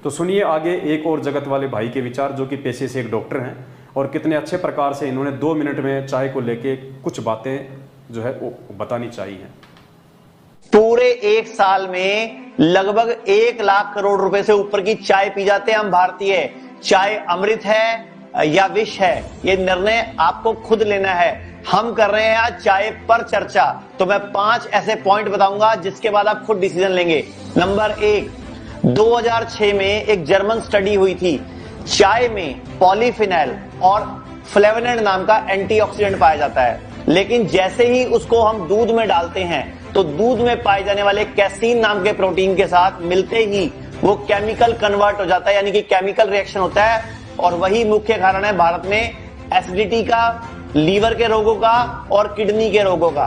तो सुनिए आगे एक और जगत वाले भाई के विचार, जो कि पेशे से एक डॉक्टर हैं, और कितने अच्छे प्रकार से इन्होंने 2 मिनट में चाय को लेके कुछ बातें जो है वो बतानी चाहिए। पूरे एक साल में लगभग 1 लाख करोड़ रुपए से ऊपर की चाय पी जाते हैं हम भारतीय। चाय अमृत है या विष है, ये निर्णय आपको खुद लेना है। हम कर रहे हैं आज चाय पर चर्चा, तो मैं 5 ऐसे पॉइंट बताऊंगा जिसके बाद आप खुद डिसीजन लेंगे। नंबर 1, 2006 में एक जर्मन स्टडी हुई थी। चाय में पॉलीफिनॉल और फ्लेवोनॉइड नाम का एंटीऑक्सीडेंट पाया जाता है, लेकिन जैसे ही उसको हम दूध में डालते हैं तो दूध में पाए जाने वाले कैसीन नाम के प्रोटीन के साथ मिलते ही वो केमिकल कन्वर्ट हो जाता है, यानी कि केमिकल रिएक्शन होता है, और वही मुख्य कारण है भारत में एसिडिटी का, लीवर के रोगों का और किडनी के रोगों का।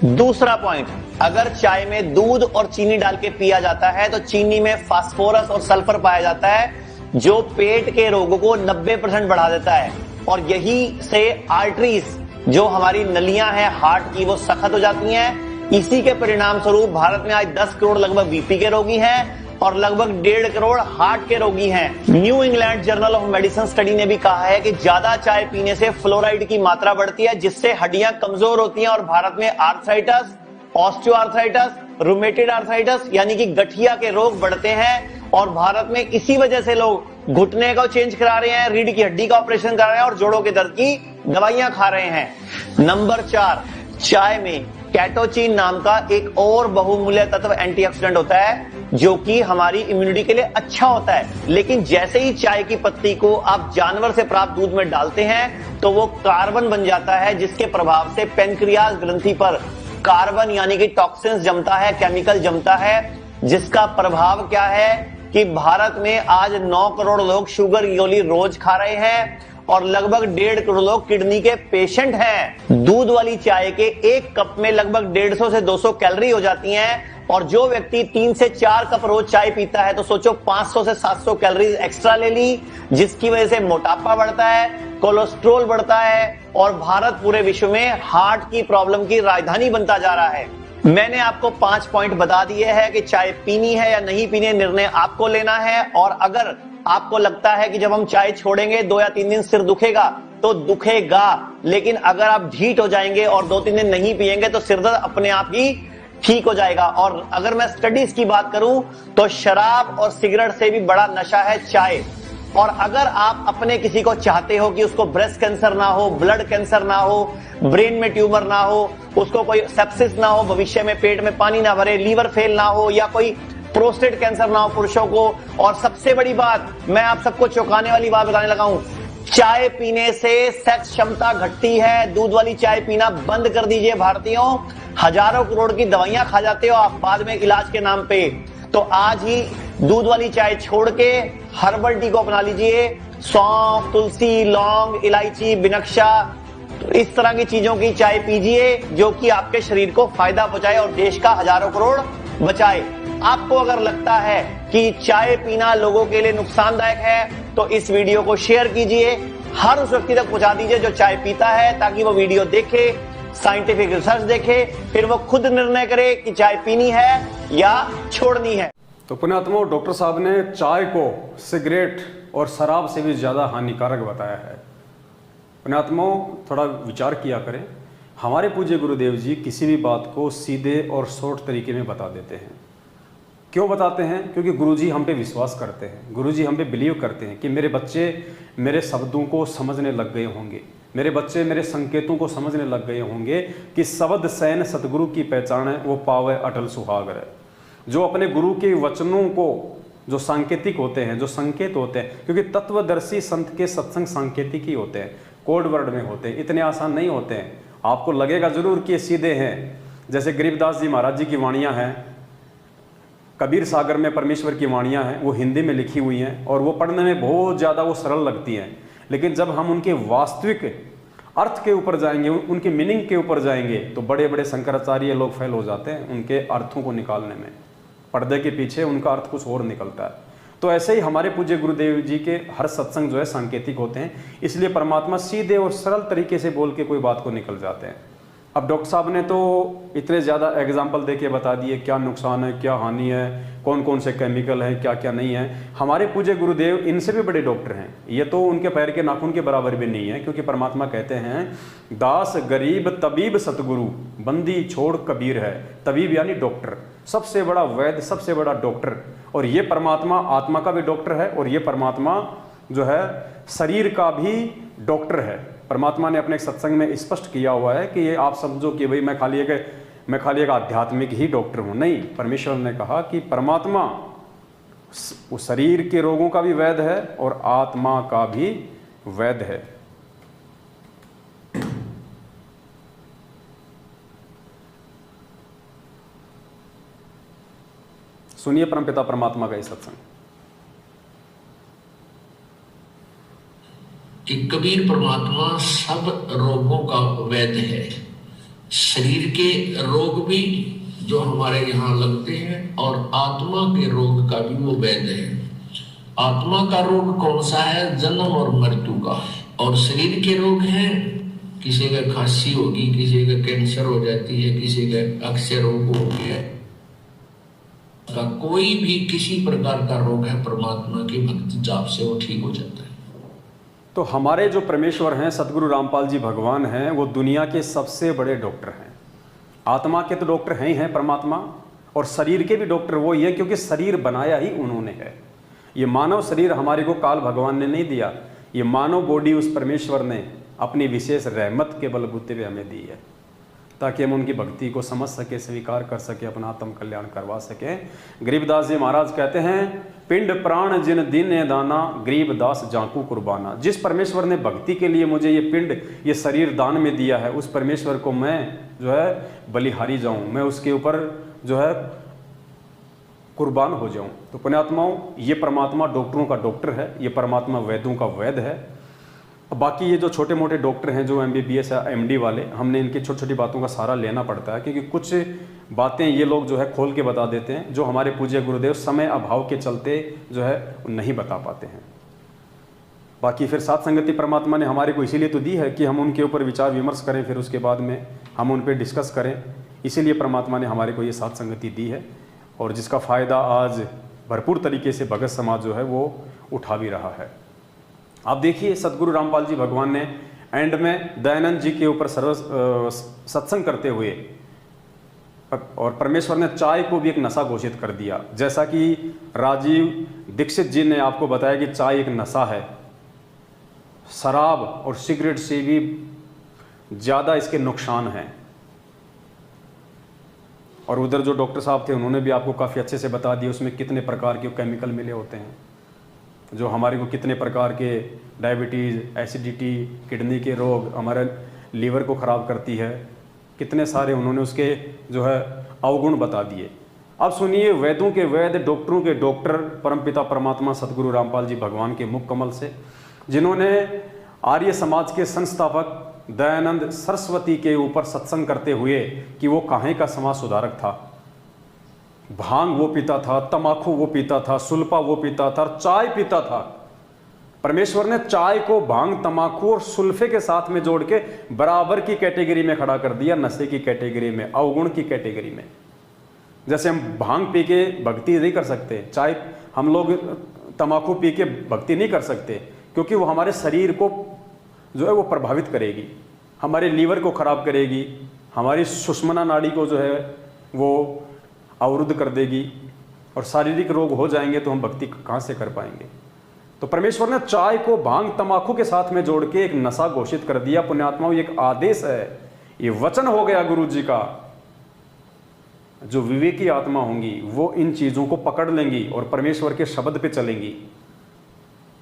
दूसरा पॉइंट, अगर चाय में दूध और चीनी डाल के पिया जाता है तो चीनी में फास्फोरस और सल्फर पाया जाता है, जो पेट के रोगों को 90% बढ़ा देता है, और यही से आर्टरीज, जो हमारी नलियां हैं हार्ट की, वो सख्त हो जाती हैं। इसी के परिणाम स्वरूप भारत में आज 10 करोड़ लगभग बीपी के रोगी हैं और लगभग 1.5 करोड़ हार्ट के रोगी हैं। New England journal of medicine study ने भी कहा है कि ज्यादा चाय पीने से फ्लोराइड की मात्रा बढ़ती है, जिससे हड्डियां कमजोर होती हैं, और भारत में आर्थराइटिस, ऑस्टियोआर्थराइटिस, रूमेटॉइड आर्थराइटिस यानी कि गठिया के रोग बढ़ते हैं। और भारत में इसी वजह से लोग घुटने का चेंज करा रहे हैं, रीढ़ की हड्डी का ऑपरेशन करा रहे हैं और जोड़ों के दर्द की दवाइयां खा रहे हैं। नंबर 4, चाय में कैटोचिन नाम का एक और बहुमूल्य तत्व एंटीऑक्सीडेंट होता है, जो कि हमारी इम्यूनिटी के लिए अच्छा होता है। लेकिन जैसे ही चाय की पत्ती को आप जानवर से प्राप्त दूध में डालते हैं तो वो कार्बन बन जाता है, जिसके प्रभाव से पेनक्रियाज ग्रंथि पर कार्बन यानी कि टॉक्सिन्स जमता है, केमिकल जमता है, जिसका प्रभाव क्या है कि भारत में आज 9 करोड़ लोग शुगर की गोली रोज खा रहे हैं और लगभग 1.5 करोड़ लोग किडनी के पेशेंट हैं। दूध वाली चाय के 1 कप में लगभग 150 से 200 कैलोरी हो जाती हैं, और जो व्यक्ति 3 से 4 कप रोज चाय पीता है तो सोचो 500 से 700 कैलोरीज एक्स्ट्रा ले ली, जिसकी वजह से मोटापा बढ़ता है, कोलेस्ट्रॉल बढ़ता है, और भारत पूरे विश्व में हार्ट की प्रॉब्लम की राजधानी बनता जा रहा है। मैंने आपको 5 पॉइंट बता दिए हैं कि चाय पीनी है या नहीं पीनी, निर्णय आपको लेना है। और अगर आपको लगता है कि जब हम चाय छोड़ेंगे 2 या 3 दिन सिर दुखेगा, तो दुखेगा, लेकिन अगर आप ढीठ हो जाएंगे और 2-3 दिन नहीं पिएंगे तो सिर दर्द अपने आप ही ठीक हो जाएगा। और अगर मैं स्टडीज की बात करूं तो शराब और सिगरेट से भी बड़ा नशा है चाय। और अगर आप अपने किसी को चाहते हो कि उसको ब्रेस्ट कैंसर ना हो, ब्लड कैंसर ना हो, ब्रेन में ट्यूमर ना हो, उसको कोई सेप्सिस ना हो, भविष्य में पेट में पानी ना भरे, लीवर फेल ना हो, या कोई प्रोस्टेट कैंसर ना हो पुरुषों को, और सबसे बड़ी बात, मैं आप सबको चौंकाने वाली बात बताने लगा हूं, चाय पीने से सेक्स क्षमता घटती है। दूध वाली चाय पीना बंद कर दीजिए भारतीयों। हजारों करोड़ की दवाइयां खा जाते हो आप बाद में इलाज के नाम पे, तो आज ही दूध वाली चाय छोड़ के हर्बल टी को अपना लीजिए। सौंफ, तुलसी, लौंग, इलायची, बिनक्शा, तो इस तरह की चीजों की चाय पीजिए जो कि आपके शरीर को फायदा पहुंचाए और देश का हजारों करोड़ बचाए। आपको अगर लगता है कि चाय पीना लोगों के लिए नुकसानदायक है तो इस वीडियो को शेयर कीजिए, हर उस व्यक्ति तक पहुंचा दीजिए जो चाय पीता है, ताकि वो वीडियो देखे, साइंटिफिक रिसर्च देखे, फिर वो खुद निर्णय करे कि चाय पीनी है या छोड़नी है। तो पुण्यात्माओं, डॉक्टर साहब ने चाय को सिगरेट और शराब से भी ज्यादा हानिकारक बताया है। पुण्यात्माओं, थोड़ा विचार किया करें। हमारे पूज्य गुरुदेव जी किसी भी बात को सीधे और शॉर्ट तरीके में बता देते हैं। क्यों बताते हैं? क्योंकि गुरुजी हम पे विश्वास करते हैं, गुरुजी हम पे बिलीव करते हैं कि मेरे बच्चे मेरे शब्दों को समझने लग गए होंगे, मेरे बच्चे मेरे संकेतों को समझने लग गए होंगे कि शब्द सैन सतगुरु की पहचान है, वो पावे अटल सुहागर है। जो अपने गुरु के वचनों को, जो सांकेतिक होते हैं, जो संकेत होते हैं, क्योंकि तत्वदर्शी संत के सत्संग सांकेतिक ही होते हैं, कोड वर्ड में होते हैं, इतने आसान नहीं होते हैं। आपको लगेगा जरूर कि ये सीधे हैं, जैसे गरीबदास जी महाराज जी की वाणियाँ हैं, कबीर सागर में परमेश्वर की वाणियाँ हैं, वो हिंदी में लिखी हुई हैं और वो पढ़ने में बहुत ज़्यादा वो सरल लगती हैं, लेकिन जब हम उनके वास्तविक अर्थ के ऊपर जाएंगे, उनके मीनिंग के ऊपर जाएंगे, तो बड़े बड़े शंकराचार्य लोग फेल हो जाते हैं उनके अर्थों को निकालने में। पर्दे के पीछे उनका अर्थ कुछ और निकलता है। तो ऐसे ही हमारे पूज्य गुरुदेव जी के हर सत्संग जो है सांकेतिक होते हैं, इसलिए परमात्मा सीधे और सरल तरीके से बोल के कोई बात को निकल जाते हैं। अब डॉक्टर साहब ने तो इतने ज़्यादा एग्जाम्पल दे के बता दिए क्या नुकसान है, क्या हानि है, कौन कौन से केमिकल हैं, क्या क्या नहीं है। हमारे पूज्य गुरुदेव इनसे भी बड़े डॉक्टर हैं, ये तो उनके पैर के नाखून के बराबर भी नहीं है, क्योंकि परमात्मा कहते हैं दास गरीब तबीब सतगुरु बंदी छोड़ कबीर है। तबीब यानी डॉक्टर, सबसे बड़ा वैद्य, सबसे बड़ा डॉक्टर। और ये परमात्मा आत्मा का भी डॉक्टर है, और ये परमात्मा जो है शरीर का भी डॉक्टर है। परमात्मा ने अपने एक सत्संग में स्पष्ट किया हुआ है कि ये आप समझो कि भाई मैं खाली एक आध्यात्मिक ही डॉक्टर हूं, नहीं। परमेश्वर ने कहा कि परमात्मा उस शरीर के रोगों का भी वैद्य है और आत्मा का भी वैद्य है। सुनिए परमपिता परमात्मा का ये सत्संग कि कबीर परमात्मा सब रोगों का वैद्य है। शरीर के रोग भी जो हमारे यहाँ लगते हैं और आत्मा के रोग का भी वो वैद्य है। आत्मा का रोग कौन सा है? जन्म और मृत्यु का। और शरीर के रोग हैं, किसी का खांसी होगी, किसी का कैंसर हो जाती है, किसी का अक्सर रोग हो गया है, कोई भी किसी प्रकार का रोग है परमात्मा की भक्ति जाप से वो ठीक हो जाता है। तो हमारे जो परमेश्वर हैं सतगुरु रामपाल जी भगवान हैं, वो दुनिया के सबसे बड़े डॉक्टर हैं। आत्मा के तो डॉक्टर हैं ही हैं परमात्मा, और शरीर के भी डॉक्टर वो ही है, क्योंकि शरीर बनाया ही उन्होंने है। ये मानव शरीर हमारे को काल भगवान ने नहीं दिया, ये मानव बॉडी उस परमेश्वर ने अपनी विशेष रहमत के बलबूते पे हमें दी है, ताकि हम उनकी भक्ति को समझ सके, स्वीकार कर सके, अपना आत्म कल्याण करवा सके। गरीबदास जी महाराज कहते हैं पिंड प्राण जिन दीने दाना गरीबदास जांकू कुर्बाना। जिस परमेश्वर ने भक्ति के लिए मुझे ये पिंड, ये शरीर दान में दिया है, उस परमेश्वर को मैं जो है बलिहारी जाऊं, मैं उसके ऊपर जो है कुर्बान हो जाऊं। तो पुण्यात्माओं, ये परमात्मा डॉक्टरों का डॉक्टर है, ये परमात्मा वैद्यों का वैद्य है। बाकी ये जो छोटे मोटे डॉक्टर हैं जो MBBS या MD वाले, हमने इनकी छोटी छोटी बातों का सहारा लेना पड़ता है, क्योंकि कुछ बातें ये लोग जो है खोल के बता देते हैं, जो हमारे पूज्य गुरुदेव समय अभाव के चलते जो है नहीं बता पाते हैं। बाकी फिर साथ संगति परमात्मा ने हमारे को इसीलिए तो दी है कि हम उनके ऊपर विचार विमर्श करें, फिर उसके बाद में हम उन पर डिस्कस करें। इसीलिए परमात्मा ने हमारे को ये साथ संगति दी है, और जिसका फ़ायदा आज भरपूर तरीके से भगत समाज जो है वो उठा भी रहा है। आप देखिए सतगुरु रामपाल जी भगवान ने एंड में दयानंद जी के ऊपर सत्संग करते हुए, और परमेश्वर ने चाय को भी एक नशा घोषित कर दिया। जैसा कि राजीव दीक्षित जी ने आपको बताया कि चाय एक नशा है, शराब और सिगरेट से भी ज़्यादा इसके नुकसान हैं। और उधर जो डॉक्टर साहब थे उन्होंने भी आपको काफ़ी अच्छे से बता दिया उसमें कितने प्रकार के केमिकल मिले होते हैं, जो हमारे को कितने प्रकार के डायबिटीज़, एसिडिटी, किडनी के रोग, हमारे लीवर को ख़राब करती है, कितने सारे उन्होंने उसके जो है अवगुण बता दिए। अब सुनिए वेदों के वैद्य, डॉक्टरों के डॉक्टर परमपिता परमात्मा सतगुरु रामपाल जी भगवान के मुख कमल से, जिन्होंने आर्य समाज के संस्थापक दयानंद सरस्वती के ऊपर सत्संग करते हुए कि वो काहे का समाज सुधारक था, भांग वो पीता था, तमाकू वो पीता था, सुल्फा वो पीता था, चाय पीता था। परमेश्वर ने चाय को भांग, तमाकू और सुल्फे के साथ में जोड़ के बराबर की कैटेगरी में खड़ा कर दिया, नशे की कैटेगरी में, अवगुण की कैटेगरी में। जैसे हम भांग पी के भक्ति नहीं कर सकते, चाय हम लोग तमाकू पी के भक्ति नहीं कर सकते, क्योंकि वो हमारे शरीर को जो है वो प्रभावित करेगी, हमारे लीवर को खराब करेगी, हमारी सुषुम्ना नाड़ी को जो है वो अवरुद्ध कर देगी, और शारीरिक रोग हो जाएंगे तो हम भक्ति कहाँ से कर पाएंगे। तो परमेश्वर ने चाय को भांग तमाकू के साथ में जोड़ के एक नशा घोषित कर दिया। पुण्यात्माओं, ये एक आदेश है, ये वचन हो गया गुरु जी का। जो विवेकी आत्मा होंगी वो इन चीज़ों को पकड़ लेंगी और परमेश्वर के शब्द पे चलेंगी।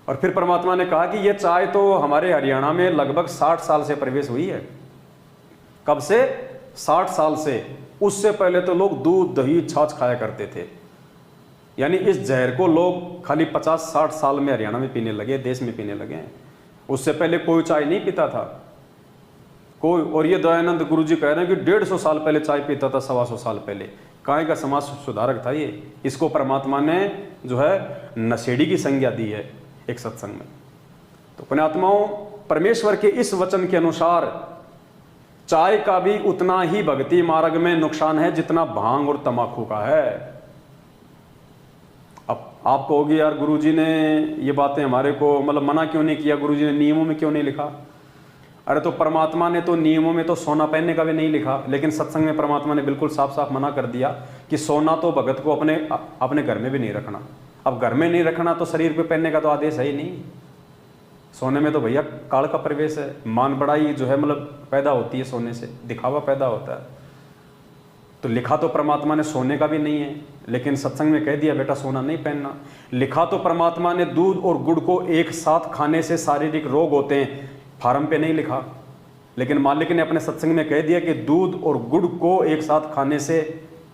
और फिर परमात्मा ने कहा कि ये चाय तो हमारे हरियाणा में लगभग 60 साल से प्रवेश हुई है। कब से? 60 साल से। उससे पहले तो लोग दूध, दही, छाछ खाया करते थे। यानी इस जहर को लोग खाली 50-60 साल में हरियाणा में पीने लगे, देश में पीने लगे। उससे पहले कोई चाय नहीं पीता था कोई। और ये दयानंद गुरु जी कह रहे हैं कि 150 साल पहले चाय पीता था, 125 साल पहले। काहे का समाज सुधारक था ये। इसको परमात्मा ने जो है नशेड़ी की संज्ञा दी है एक सत्संग में। तो पुण्यात्माओं, परमेश्वर के इस वचन के अनुसार चाय का भी उतना ही भक्ति मार्ग में नुकसान है जितना भांग और तंबाकू का है। अब आप कहोगे यार गुरुजी ने ये बातें हमारे को मतलब मना क्यों नहीं किया, गुरुजी ने नियमों में क्यों नहीं लिखा? अरे तो परमात्मा ने तो नियमों में तो सोना पहनने का भी नहीं लिखा, लेकिन सत्संग में परमात्मा ने बिल्कुल साफ साफ मना कर दिया कि सोना तो भगत को अपने घर में भी नहीं रखना। अब घर में नहीं रखना तो शरीर पे पहनने का तो आदेश है ही नहीं। सोने में तो भैया काल का प्रवेश है, मान बड़ाई जो है मतलब पैदा होती है सोने से, दिखावा पैदा होता है। तो लिखा तो परमात्मा ने सोने का भी नहीं है, लेकिन सत्संग में कह दिया बेटा सोना नहीं पहनना। लिखा तो परमात्मा ने दूध और गुड़ को एक साथ खाने से शारीरिक रोग होते हैं, फार्म पे नहीं लिखा, लेकिन मालिक ने अपने सत्संग में कह दिया कि दूध और गुड़ को एक साथ खाने से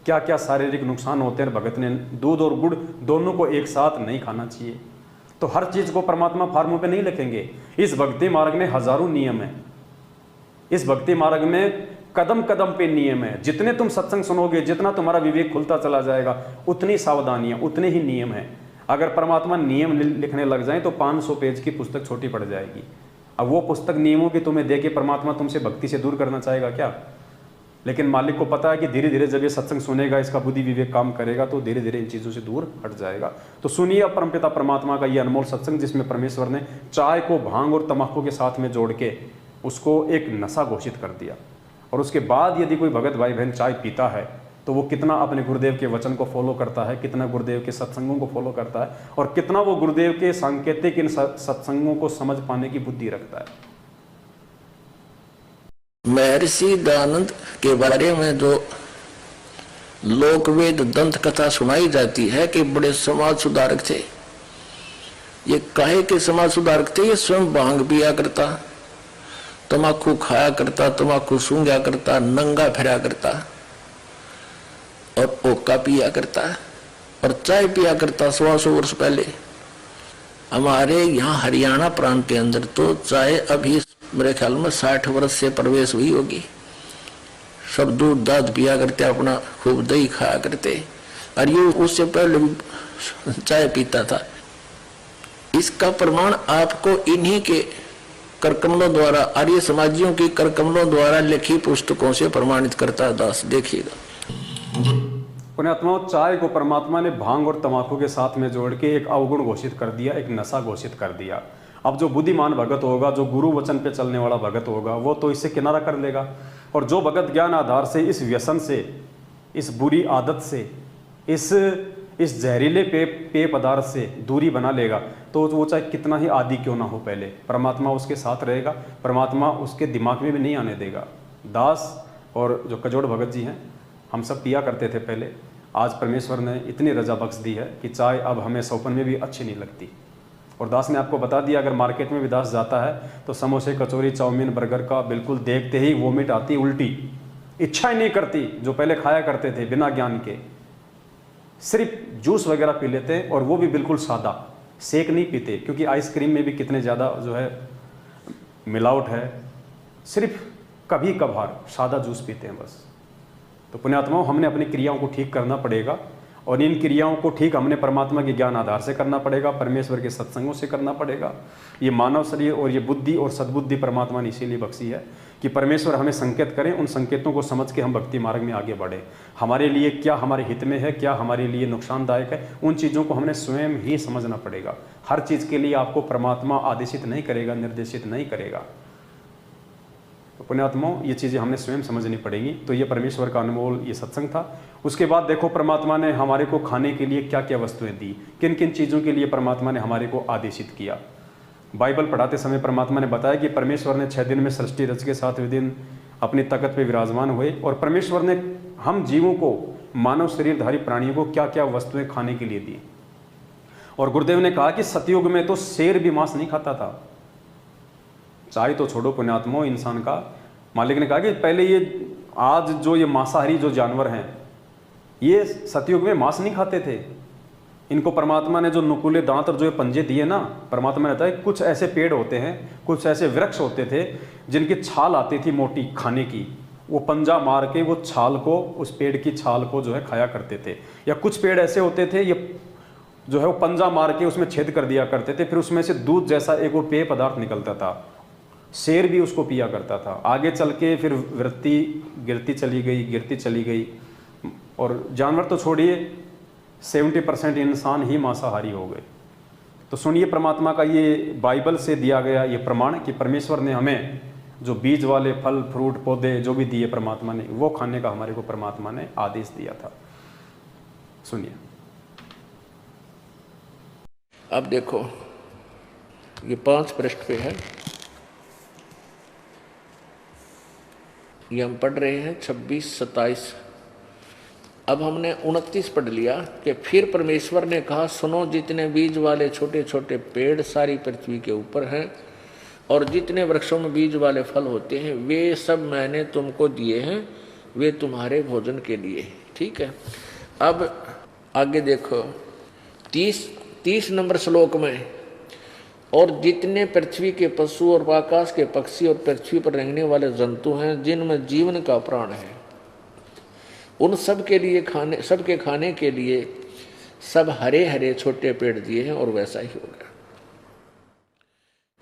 क्या क्या शारीरिक नुकसान होते हैं। भगत ने दूध और गुड़ दोनों को एक साथ नहीं खाना चाहिए। तो हर चीज को परमात्मा फार्मों पे नहीं लिखेंगे। इस भक्ति मार्ग में हजारों नियम है, इस भक्ति मार्ग में कदम कदम पे नियम है। जितने तुम सत्संग सुनोगे, जितना तुम्हारा विवेक खुलता चला जाएगा, उतनी सावधानियां, उतने ही नियम है। अगर परमात्मा नियम लिखने लग जाए तो 500 पेज की पुस्तक छोटी पड़ जाएगी। अब वो पुस्तक नियमों की तुम्हें दे के परमात्मा तुमसे भक्ति से दूर करना चाहेगा क्या? लेकिन मालिक को पता है कि धीरे धीरे जब ये सत्संग सुनेगा, इसका बुद्धि विवेक काम करेगा, तो धीरे धीरे इन चीज़ों से दूर हट जाएगा। तो सुनिए अब परमपिता परमात्मा का ये अनमोल सत्संग, जिसमें परमेश्वर ने चाय को भांग और तंबाकू के साथ में जोड़ के उसको एक नशा घोषित कर दिया। और उसके बाद यदि कोई भगत भाई बहन चाय पीता है तो वो कितना अपने गुरुदेव के वचन को फॉलो करता है, कितना गुरुदेव के सत्संगों को फॉलो करता है, और कितना वो गुरुदेव के सांकेतिक इन सत्संगों को समझ पाने की बुद्धि रखता है। महर्षि दयानंद के बारे में जो लोकवेद दंत कथा सुनाई जाती है कि बड़े समाज सुधारक थे। ये काहे के समाज सुधारक थे? ये स्वयं भांग पिया करता, तम्बाकू खाया करता, तम्बाकू सूंघा करता, नंगा फिरा करता और ओका पिया करता और चाय पिया करता 100 वर्ष पहले। हमारे यहाँ हरियाणा प्रांत के अंदर तो चाय अभी मेरे ख्याल में 60 वर्ष से प्रवेश हुई होगी। सब दूध दाद पिया करते, अपना खूब दही खाया करते, और ये उससे पहले भी चाय पीता था। इसका प्रमाण आपको इन्हीं के करकमलों द्वारा, आर्य समाजियों की करकमलों द्वारा लिखी पुस्तकों से प्रमाणित करता है। दास देखिएगा, पुण्यात्माओं, चाय को परमात्मा ने भांग और तंबाकू के साथ में जोड़ के एक अवगुण घोषित कर दिया, एक नशा घोषित कर दिया। अब जो बुद्धिमान भगत होगा, जो गुरु वचन पे चलने वाला भगत होगा, वो तो इससे किनारा कर लेगा। और जो भगत ज्ञान आधार से इस व्यसन से, इस बुरी आदत से, इस जहरीले पेय पदार्थ से दूरी बना लेगा, तो वो चाहे कितना ही आदि क्यों ना हो, पहले परमात्मा उसके साथ रहेगा, परमात्मा उसके दिमाग में भी नहीं आने देगा। दास और जो कजोड़ भगत जी हैं, हम सब पिया करते थे पहले। आज परमेश्वर ने इतनी रजा बख्श दी है कि चाय अब हमें सौपन में भी अच्छी नहीं लगती। और दास ने आपको बता दिया, अगर मार्केट में भी दास जाता है तो समोसे, कचौरी, चाउमीन, बर्गर का बिल्कुल देखते ही वोमिट आती, उल्टी, इच्छा ही नहीं करती। जो पहले खाया करते थे बिना ज्ञान के, सिर्फ जूस वगैरह पी लेते हैं, और वो भी बिल्कुल सादा, सेक नहीं पीते, क्योंकि आइसक्रीम में भी कितने ज़्यादा जो है मिलावट है। सिर्फ कभी कभार सादा जूस पीते हैं बस। तो पुण्यात्माओं, हमने अपनी क्रियाओं को ठीक करना पड़ेगा, और इन क्रियाओं को ठीक हमने परमात्मा के ज्ञान आधार से करना पड़ेगा, परमेश्वर के सत्संगों से करना पड़ेगा। ये मानव शरीर और ये बुद्धि और सद्बुद्धि परमात्मा ने इसीलिए बख्शी है कि परमेश्वर हमें संकेत करें, उन संकेतों को समझ के हम भक्ति मार्ग में आगे बढ़े। हमारे लिए क्या हमारे हित में है, क्या हमारे लिए नुकसानदायक है, उन चीज़ों को हमने स्वयं ही समझना पड़ेगा। हर चीज़ के लिए आपको परमात्मा आदेशित नहीं करेगा, निर्देशित नहीं करेगा। तो पुण्यात्माओं, ये चीज़ें हमने स्वयं समझनी पड़ेंगी। तो ये परमेश्वर का अनमोल ये सत्संग था। उसके बाद देखो परमात्मा ने हमारे को खाने के लिए क्या क्या वस्तुएं दी, किन किन चीज़ों के लिए परमात्मा ने हमारे को आदेशित किया। बाइबल पढ़ाते समय परमात्मा ने बताया कि परमेश्वर ने 6 दिन में सृष्टि रच के 7वें दिन अपनी तख्त पे विराजमान हुए, और परमेश्वर ने हम जीवों को, मानव शरीरधारी प्राणियों को क्या क्या वस्तुएं खाने के लिए दी। और गुरुदेव ने कहा कि सतयुग में तो शेर भी मांस नहीं खाता था। चाय तो छोड़ो पुण्यात्माओं, इंसान का मालिक ने कहा कि पहले ये आज जो ये मांसाहारी जो जानवर हैं, ये सतयुग में मांस नहीं खाते थे। इनको परमात्मा ने जो नुकीले दांत और जो पंजे दिए ना, परमात्मा ने बताया कुछ ऐसे पेड़ होते हैं, कुछ ऐसे वृक्ष होते थे जिनकी छाल आती थी मोटी खाने की, वो पंजा मार के वो छाल को, उस पेड़ की छाल को जो है खाया करते थे। या कुछ पेड़ ऐसे होते थे, ये जो है वो पंजा मार के उसमें छेद कर दिया करते थे, फिर उसमें से दूध जैसा एक वो पेय पदार्थ निकलता था। शेर भी उसको पिया करता था। आगे चल के फिर वृत्ति गिरती चली गई और जानवर तो छोड़िए 70% इंसान ही मांसाहारी हो गए। तो सुनिए परमात्मा का ये बाइबल से दिया गया ये प्रमाण कि परमेश्वर ने हमें जो बीज वाले फल फ्रूट पौधे जो भी दिए परमात्मा ने, वो खाने का हमारे को परमात्मा ने आदेश दिया था। सुनिए। अब देखो ये 5 पृष्ठ पे है, ये हम पढ़ रहे हैं 26-27। अब हमने 29 पढ़ लिया कि फिर परमेश्वर ने कहा, सुनो, जितने बीज वाले छोटे छोटे पेड़ सारी पृथ्वी के ऊपर हैं और जितने वृक्षों में बीज वाले फल होते हैं वे सब मैंने तुमको दिए हैं, वे तुम्हारे भोजन के लिए। ठीक है। अब आगे देखो 30 नंबर श्लोक में, और जितने पृथ्वी के पशु और आकाश के पक्षी और पृथ्वी पर रहने वाले जंतु हैं जिनमें जीवन का प्राण है, उन सब के लिए सबके खाने के लिए सब हरे हरे छोटे पेड़ दिए हैं। और वैसा ही होगा।